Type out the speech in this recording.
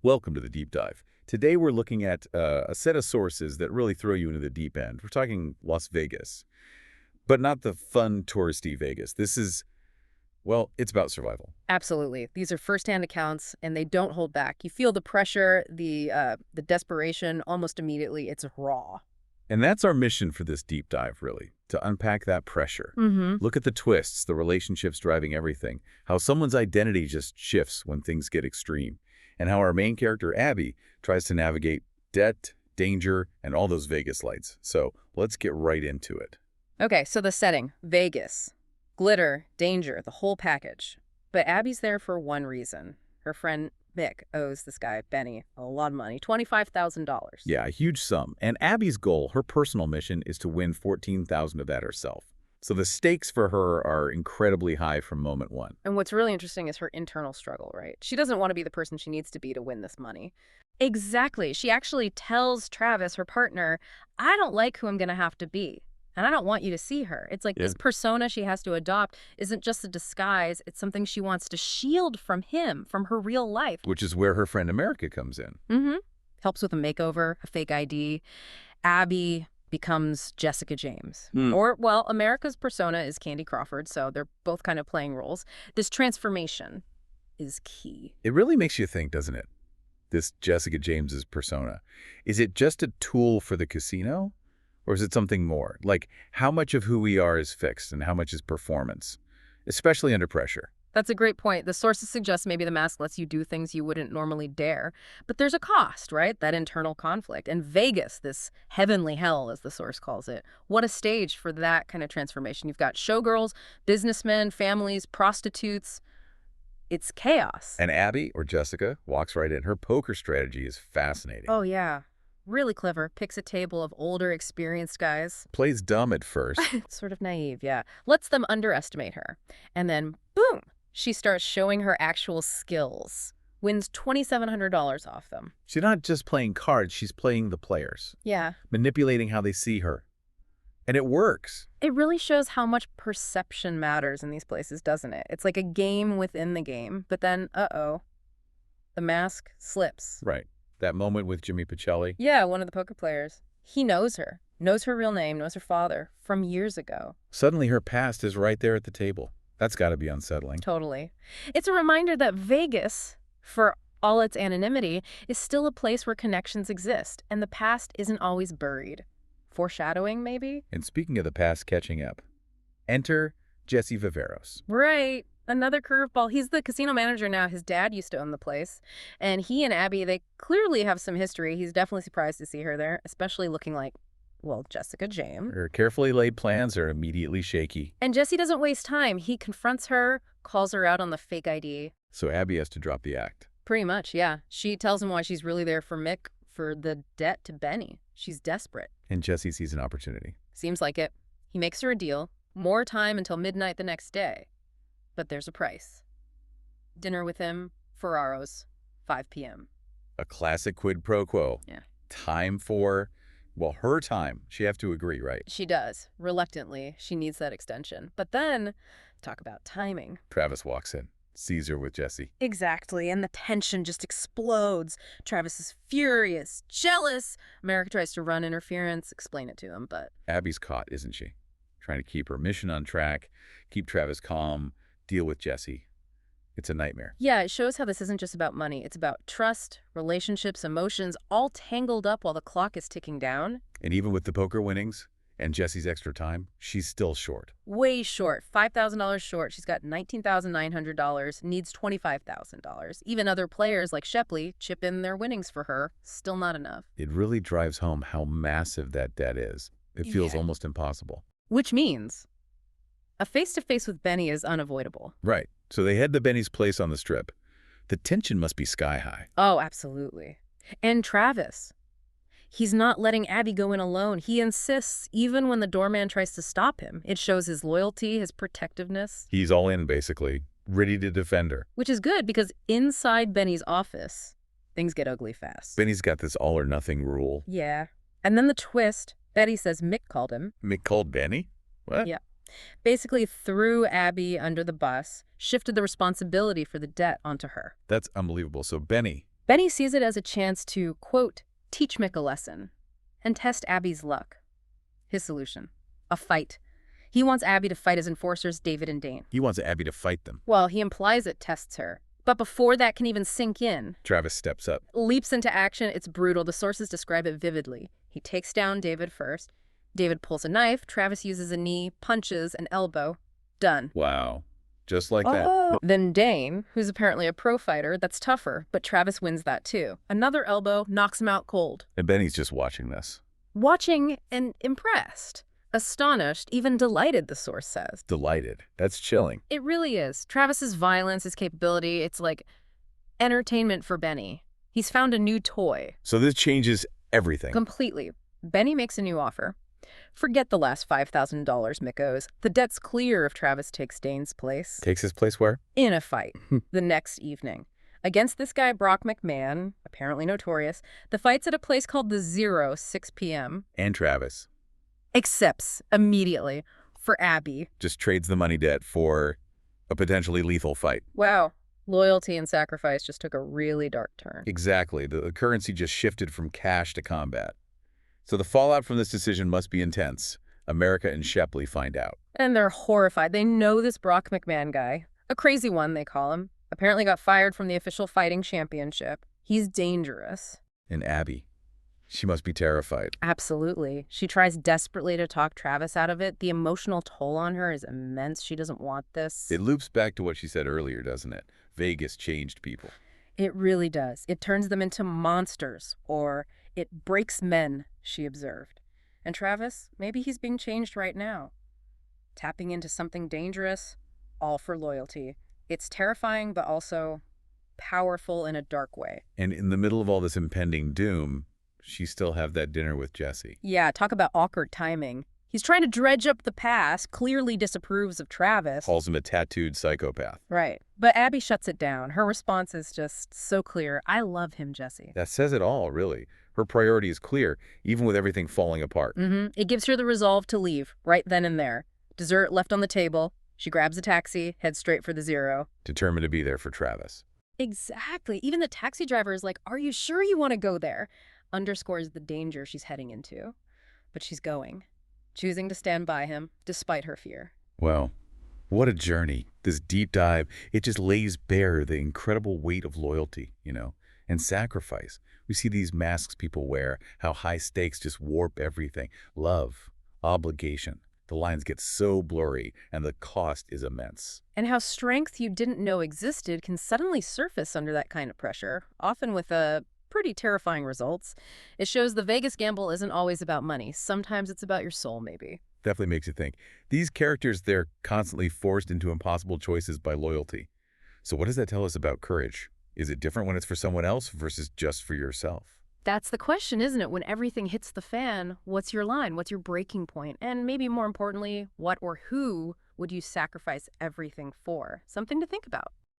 Welcome to the Deep Dive. Today we're looking at a set of sources that really throw you into the deep end. We're talking Las Vegas, but not the fun touristy Vegas. This is, well, it's about survival. Absolutely. These are firsthand accounts, and they don't hold back. You feel the pressure, the desperation almost immediately. It's raw. And that's our mission for this deep dive, really, to unpack that pressure. Mm-hmm. Look at the twists, the relationships driving everything, how someone's identity just shifts when things get extreme, and how our main character, Abby, tries to navigate debt, danger, and all those Vegas lights. So let's get right into it. Okay, so the setting, Vegas. Glitter, danger, the whole package. But Abby's there for one reason. Her friend Mick owes this guy, Benny, a lot of money, $25,000. Yeah, a huge sum. And Abby's goal, her personal mission, is to win $14,000 of that herself. So the stakes for her are incredibly high from moment one. And what's really interesting is her internal struggle, right? She doesn't want to be the person she needs to be to win this money. Exactly. She actually tells Travis, her partner, I don't like who I'm going to have to be. And I don't want you to see her. It's like this persona she has to adopt isn't just a disguise. It's something she wants to shield from him, from her real life. Which is where her friend America comes in. Mm-hmm. Helps with a makeover, a fake ID. Abby becomes Jessica James. Or, well, America's persona is Candy Crawford, so they're both kind of playing roles. This transformation is key. It really makes you think, doesn't it? This Jessica James's persona. Is it just a tool for the casino? Or is it something more? Like, how much of who we are is fixed and how much is performance, especially under pressure? That's a great point. The sources suggest maybe the mask lets you do things you wouldn't normally dare. But there's a cost, right? That internal conflict. And Vegas, this heavenly hell, as the source calls it, what a stage for that kind of transformation. You've got showgirls, businessmen, families, prostitutes. It's chaos. And Abby, or Jessica, walks right in. Her poker strategy is fascinating. Oh, yeah. Really clever. Picks a table of older, experienced guys. Plays dumb at first. Sort of naive, yeah. Lets them underestimate her. And then, boom, she starts showing her actual skills. Wins $2,700 off them. She's not just playing cards, she's playing the players. Yeah. Manipulating how they see her. And it works. It really shows how much perception matters in these places, doesn't it? It's like a game within the game. But then, uh-oh, the mask slips. Right. That moment with Jimmy Pacelli. Yeah, one of the poker players. He knows her real name, knows her father from years ago. Suddenly her past is right there at the table. That's got to be unsettling. Totally. It's a reminder that Vegas, for all its anonymity, is still a place where connections exist, and the past isn't always buried. Foreshadowing, maybe? And speaking of the past catching up, enter Jesse Viveros. Right. Another curveball. He's the casino manager now. His dad used to own the place. And he and Abby, they clearly have some history. He's definitely surprised to see her there, especially looking like, well, Jessica James. Her carefully laid plans are immediately shaky. And Jesse doesn't waste time. He confronts her, calls her out on the fake ID. So Abby has to drop the act. Pretty much, yeah. She tells him why she's really there for Mick, for the debt to Benny. She's desperate. And Jesse sees an opportunity. Seems like it. He makes her a deal. More time until midnight the next day. But there's a price. Dinner with him, Ferraro's, 5 p.m. A classic quid pro quo. Yeah. Time for, well, her time. She have to agree, right? She does. Reluctantly, she needs that extension. But then, talk about timing. Travis walks in, sees her with Jesse. Exactly, and the tension just explodes. Travis is furious, jealous. America tries to run interference, explain it to him, but... Abby's caught, isn't she? Trying to keep her mission on track, keep Travis calm, deal with Jesse. It's a nightmare. Yeah, it shows how this isn't just about money. It's about trust, relationships, emotions, all tangled up while the clock is ticking down. And even with the poker winnings and Jesse's extra time, she's still short. Way short. $5,000 short. She's got $19,900, needs $25,000. Even other players like Shepley chip in their winnings for her. Still not enough. It really drives home how massive that debt is. It feels almost impossible. Which means a face-to-face with Benny is unavoidable. Right. So they head to Benny's place on the Strip. The tension must be sky high. Oh, absolutely. And Travis. He's not letting Abby go in alone. He insists, even when the doorman tries to stop him. It shows his loyalty, his protectiveness. He's all in, basically, ready to defend her. Which is good, because inside Benny's office, things get ugly fast. Benny's got this all-or-nothing rule. Yeah. And then the twist, Betty says Mick called him. Mick called Benny? What? Yeah. Basically threw Abby under the bus, shifted the responsibility for the debt onto her. That's unbelievable. So Benny Benny sees it as a chance to, quote, teach Mick a lesson and test Abby's luck. His solution: a fight. He wants Abby to fight his enforcers, David and Dane. He wants Abby to fight them. Well, he implies it tests her. But before that can even sink in, Travis steps up. leaps into action. It's brutal. The sources describe it vividly. He takes down David first. David pulls a knife. Travis uses a knee, punches, an elbow. Done. Wow. Just like that. Then Dane, who's apparently a pro fighter, that's tougher, but Travis wins that too. Another elbow knocks him out cold. And Benny's just watching this. Watching and impressed. Astonished, even delighted, the source says. Delighted. That's chilling. It really is. Travis's violence, his capability, it's like entertainment for Benny. He's found a new toy. So this changes everything. Completely. Benny makes a new offer. Forget the last $5,000 Mick owes. The debt's clear if Travis takes Dane's place. Takes his place where? In a fight. The next evening. Against this guy, Brock McMahon, apparently notorious. The fight's at a place called the Zero, 6 p.m. And Travis Accepts immediately for Abby. just trades the money debt for a potentially lethal fight. Wow. Loyalty and sacrifice just took a really dark turn. Exactly. The currency just shifted from cash to combat. So the fallout from this decision must be intense. America and Shepley find out. And they're horrified. They know this Brock McMahon guy. A crazy one, they call him. Apparently got fired from the official fighting championship. He's dangerous. And Abby, she must be terrified. Absolutely. She tries desperately to talk Travis out of it. The emotional toll on her is immense. She doesn't want this. It loops back to what she said earlier, doesn't it? Vegas changed people. It really does. It turns them into monsters, or it breaks men, she observed. And Travis, maybe he's being changed right now. Tapping into something dangerous, all for loyalty. It's terrifying, but also powerful in a dark way. And in the middle of all this impending doom, she still have that dinner with Jesse. Yeah, talk about awkward timing. He's trying to dredge up the past, clearly disapproves of Travis. Calls him a tattooed psychopath. Right. But Abby shuts it down. Her response is just so clear. I love him, Jesse. That says it all, really. Her priority is clear, even with everything falling apart. It gives her the resolve to leave, right then and there. Dessert left on the table. She grabs a taxi, heads straight for the Zero. Determined to be there for Travis. Exactly. Even the taxi driver is like, are you sure you want to go there? Underscores the danger she's heading into. But she's going, choosing to stand by him, despite her fear. Well, what a journey. This deep dive, it just lays bare the incredible weight of loyalty, and sacrifice. We see these masks people wear, how high stakes just warp everything. Love, obligation. The lines get so blurry, and the cost is immense. And how strength you didn't know existed can suddenly surface under that kind of pressure, often with pretty terrifying results. It shows the Vegas gamble isn't always about money. Sometimes it's about your soul, maybe. Definitely makes you think. These characters, they're constantly forced into impossible choices by loyalty. So what does that tell us about courage? Is it different when it's for someone else versus just for yourself? That's the question, isn't it? When everything hits the fan, what's your line? What's your breaking point? And maybe more importantly, what or who would you sacrifice everything for? Something to think about.